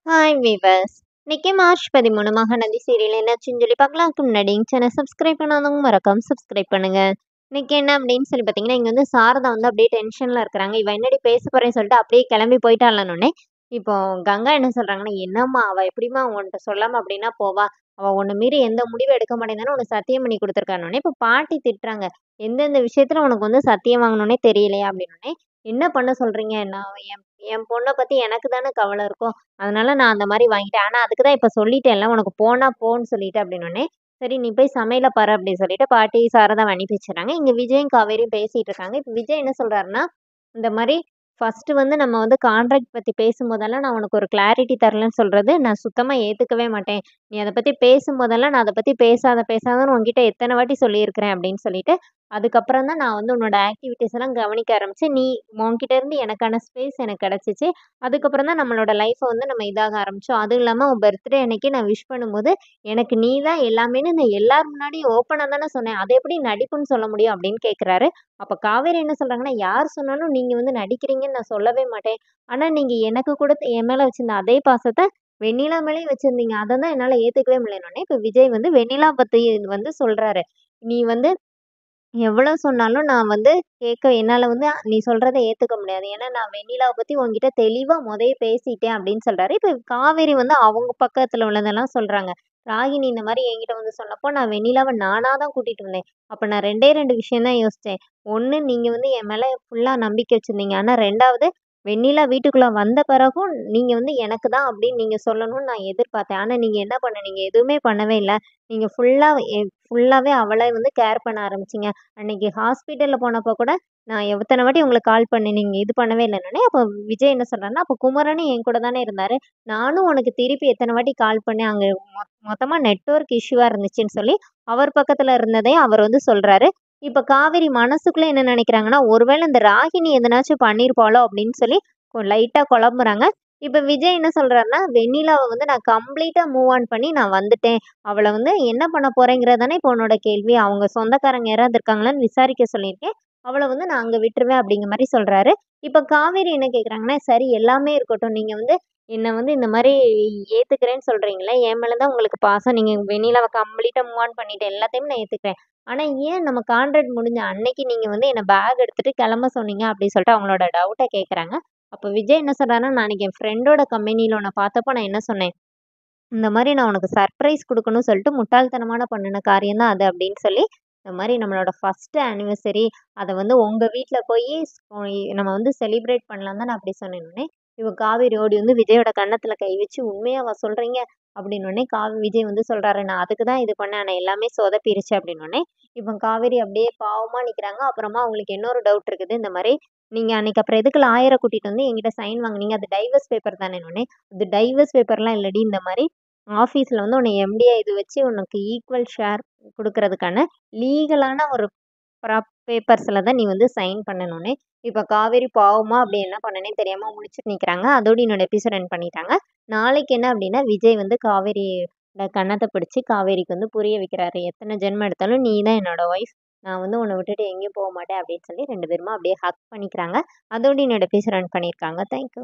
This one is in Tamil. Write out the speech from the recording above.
Hi viewers. இன்னைக்கு மார்ச் 13 மகாநதி சீரியல் என்னாச்சுன்னு சொல்லி பார்க்கலாம்க்கு முன்னாடி சேனல் சப்ஸ்கிரைப் பண்ணாதவங்க மறக்காம சப்ஸ்கிரைப் பண்ணுங்க. இன்னைக்கு என்ன அப்படின்னு சொல்லி பார்த்தீங்கன்னா, இங்க வந்து சாரதா வந்து அப்படியே டென்ஷன்ல இருக்கிறாங்க. இவ என்னடி பேச போறேன்னு சொல்லிட்டு அப்படியே கிளம்பி போயிட்டாளன்னொன்னே, இப்போ கங்கா என்ன சொல்றாங்கன்னா, என்னம்மா அவ எப்படிம்மா உன்கிட்ட சொல்லாம அப்படின்னா போவா? அவ உன்னை மீறி எந்த முடிவும் எடுக்க மாட்டேங்கிறான்னு உனக்கு சத்தியம் பண்ணி கொடுத்துருக்கானோடனே, இப்போ பாட்டி திட்டுறாங்க. எந்தெந்த விஷயத்துல உனக்கு வந்து சத்தியம் வாங்கணும்னே தெரியலையா அப்படின்னோடனே, என்ன பண்ண சொல்றீங்க? நான் என் என் பொண்ணை பத்தி எனக்கு தானே கவலை இருக்கும். அதனால நான் அந்த மாரி வாங்கிட்டேன். ஆனா அதுக்கு தான் இப்ப சொல்லிட்டேன்ல, உனக்கு போனா போன்னு சொல்லிட்டு அப்டின்னோனே, சரி நீ போய் சமையல பாரு அப்டின்னு சொல்லிட்டு பாட்டி, சாரதாவ அனுப்பி வச்சுர்றாங்க. இங்க விஜயும், காவேரியும் பேசிட்டு இருக்காங்க. இப்ப விஜய் என்ன சொல்றாருன்னா, இந்த மாரி ஃபர்ஸ்ட்டு வந்து நம்ம வந்து கான்ட்ராக்ட் பத்தி பேசும்போதெல்லாம் நான் உனக்கு ஒரு கிளாரிட்டி தரலன்னு சொல்றது நான் சுத்தமா ஏத்துக்கவே மாட்டேன். நீ அத பத்தி பேசும்போதெல்லாம் நான் அத பத்தி பேசாதன்னு உன்கிட்ட எத்தன வாட்டி சொல்லியிருக்கிறேன் அப்டின்னு சொல்லிட்டு, அதுக்கப்புறம் தான் நான் வந்து உன்னோட ஆக்டிவிட்டீஸ் எல்லாம் கவனிக்க ஆரம்பிச்சேன். உன்கிட்ட இருந்து எனக்கான ஸ்பேஸ் எனக்கு கிடைச்சுச்சு. அதுக்கப்புறம் தான் நம்மளோட லைஃப்ப வந்து நம்ம இதாக ஆரம்பிச்சோம். அதுவும் இல்லாம உன் பர்த்டே அன்னைக்கு நான் விஷ் பண்ணும்போது, எனக்கு நீ தான் எல்லாமேன்னு நான் எல்லார் முன்னாடியும் ஓப்பனா தானே சொன்னேன். அது எப்படி நடிப்புன்னு சொல்ல முடியும்? அப்படின்னு கேட்குறாரு. அப்ப காவேரி என்ன சொல்றாங்கன்னா, யார் சொன்னாலும் நீங்க வந்து நடிக்கிறீங்கன்னு நான் சொல்லவே மாட்டேன். ஆனா நீங்க எனக்கு குடுத்த என் மேல வச்சிருந்த அதே பாசத்த வெண்ணிலா மேலயும் வச்சிருந்தீங்க. அத தான் என்னால ஏத்துக்கவே முடியலன்னோனே, இப்ப விஜய் வந்து வெண்ணிலா பத்தி வந்து சொல்றாரு. நீ வந்து எவ்வளோ சொன்னாலும் நான் வந்து என்னால வந்து நீ சொல்றத ஏத்துக்க முடியாது. ஏன்னா, நான் வெண்ணிலாவ பத்தி உன்கிட்ட தெளிவா மொதயே பேசிட்டேன் அப்படின்னு சொல்றாரு. இப்ப காவேரி வந்து அவங்க பக்கத்துல உள்ளதெல்லாம் சொல்றாங்க. ராகினி இந்த மாரி என்கிட்ட வந்து சொன்னப்போ, நான் வெண்ணிலாவ நானா தான் கூட்டிட்டு வந்தேன். அப்ப நான் 2டே 2 விஷயம் தான் யோசிச்சேன். 1 நீங்க வந்து என் மேல ஃபுல்லா நம்பிக்கை வச்சிருந்தீங்க. ஆனா 2வது வெண்ணிலா வீட்டுக்குள்ள வந்த பிறகும் நீங்க வந்து எனக்கு தான் அப்படின்னு நீங்க சொல்லணும்னு நான் எதிர்பார்த்தேன். ஆனா நீங்க என்ன பண்ணீங்க? எதுவுமே பண்ணவே இல்ல. நீங்க ஃபுல்லாவே அவள வந்து கேர் பண்ண ஆரம்பிச்சீங்க. அன்னைக்கு ஹாஸ்பிட்டல்ல போனப்போ கூட, நான் எத்தன வாட்டி உங்களுக்கு கால் பண்ணேன். நீங்க இது பண்ணவே இல்லன்னோனே, அப்போ விஜய் என்ன சொல்றாருன்னா, "அப்போ குமரனும் என் கூட தானே இருந்தாரு. நானும் உனக்கு திருப்பி எத்தன வாட்டி கால் பண்ணேன். அங்க மொத்தமா நெட்வொர்க் இஷ்யூவா இருந்துச்சுன்னு" சொல்லி, அவர் பக்கத்துல இருந்ததையும் அவர் வந்து சொல்றாரு. இப்ப காவேரி மனசுக்குள்ள என்ன நெனைக்கிறாங்கன்னா, ஒருவேளை இந்த ராகினி எதனாச்சும் பண்ணியிருப்பாளோ அப்படின்னு சொல்லி லைட்டா குழம்புறாங்க. இப்ப விஜய் என்ன சொல்றாருன்னா, வெண்ணிலாவ வந்து நான் கம்ப்ளீட்டா மூவ் ஆன் பண்ணி நான் வந்துட்டேன். அவள வந்து என்ன பண்ண போறேங்கிறது தானே இப்போ உன்னோட கேள்வி. அவங்க சொந்தக்காரங்க யாராவது இருக்காங்களான்னு விசாரிக்க சொல்லியிருக்கேன். அவள வந்து நான் அங்க விட்டுருவேன் அப்படிங்கிற மாரி சொல்றாரு. இப்ப காவேரி என்ன கேட்குறாங்கன்னா, சரி எல்லாமே இருக்கட்டும். நீங்க வந்து என்ன வந்து இந்த மாரி ஏத்துக்கிறேன்னு சொல்றீங்கல்ல, என் மேல தான் உங்களுக்கு பாசம். நீங்க வெண்ணிலாவ கம்ப்ளீட்டா மூவ் ஆன் பண்ணிட்டேன். எல்லாத்தையுமே நான் ஏத்துக்கிறேன். ஆனா ஏன் நம்ம கான்ட்ராக்ட் முடிஞ்ச அன்னைக்கு நீங்க வந்து என்ன பேக் எடுத்துட்டு கிளம்ப சொன்னீங்க அப்படின்னு சொல்லிட்டு அவங்களோட டவுட்ட கேட்குறாங்க. அப்ப விஜய் என்ன சொல்றாருன்னா, நான் அன்னைக்கு என் ஃப்ரெண்டோட கம்பெனில உன்ன பார்த்தப்போ நான் என்ன சொன்னேன்? இந்த மாரி நான் உனக்கு சர்ப்ரைஸ் குடுக்கணும்னு சொல்லிட்டு முட்டாள்தனமான பண்ணுன காரியம் தான் அது அப்படின்னு சொல்லி, இந்த மாரி நம்மளோட ஃபர்ஸ்ட் ஆனிவர்சரி அத வந்து உங்க வீட்ல போயி நம்ம வந்து செலிப்ரேட் பண்ணலாம் தான் நான் அப்படி சொன்னேன்னொன்னே, இவ காவேரி ஓடி வந்து விஜயோட கன்னத்துல கை வச்சு, "உண்மையாவா சொல்றீங்க?" அப்படின்னோனே விஜய் வந்து சொல்றாரு, "நான் அதுக்கு தான் இது பண்ணேன். ஆனா எல்லாமே சொதப்பிருச்சு" அப்படின்னோனே, இப்ப காவேரி அப்படியே பாவமா நிக்கிறாங்க. அப்புறமா அவங்களுக்கு இன்னொரு டவுட் இருக்குது. இந்த மாரி, "நீங்க அன்னைக்கு அப்புறம் எதுக்கு லாயர கூட்டிட்டு வந்து என்கிட்ட சைன் வாங்குனீங்க? அது டைவர்ஸ் பேப்பர் தானேன்னொன்னே, "அது டைவர்ஸ் பேப்பர்லாம் இல்லடி. இந்த மாரி ஆஃபீஸ்ல வந்து உன்னை எம்டியா இது வச்சு உனக்கு ஈக்குவல் ஷேர் குடுக்குறதுக்கான லீகலான ஒரு பேப்பர்ஸ்ல தான் நீ வந்து சைன் பண்ணணும்னே." இப்ப காவேரி பாவமா அப்படி என்ன பண்ணனே தெரியாம முழிச்சுட்டு நிக்கிறாங்க. அதோட என்னோட எபிசோட் எண்ட் பண்ணிட்டாங்க. நாளைக்கு என்ன அப்படின்னா, விஜய் வந்து காவேரியோட கன்னத்த பிடிச்சு காவேரிக்கு வந்து புரிய வைக்கிறாரு. எத்தன ஜென்மம் எடுத்தாலும் நீ தான் என்னோட ஒய்ஃப். நான் வந்து உன்ன விட்டுட்டு எங்கேயும் போ மாட்டேன் அப்படின்னு சொல்லி 2 பேருமா அப்படியே ஹக் பண்ணிக்கிறாங்க. அதோட என்னோட எபிசோட் எண்ட் பண்ணியிருக்காங்க. Thank you.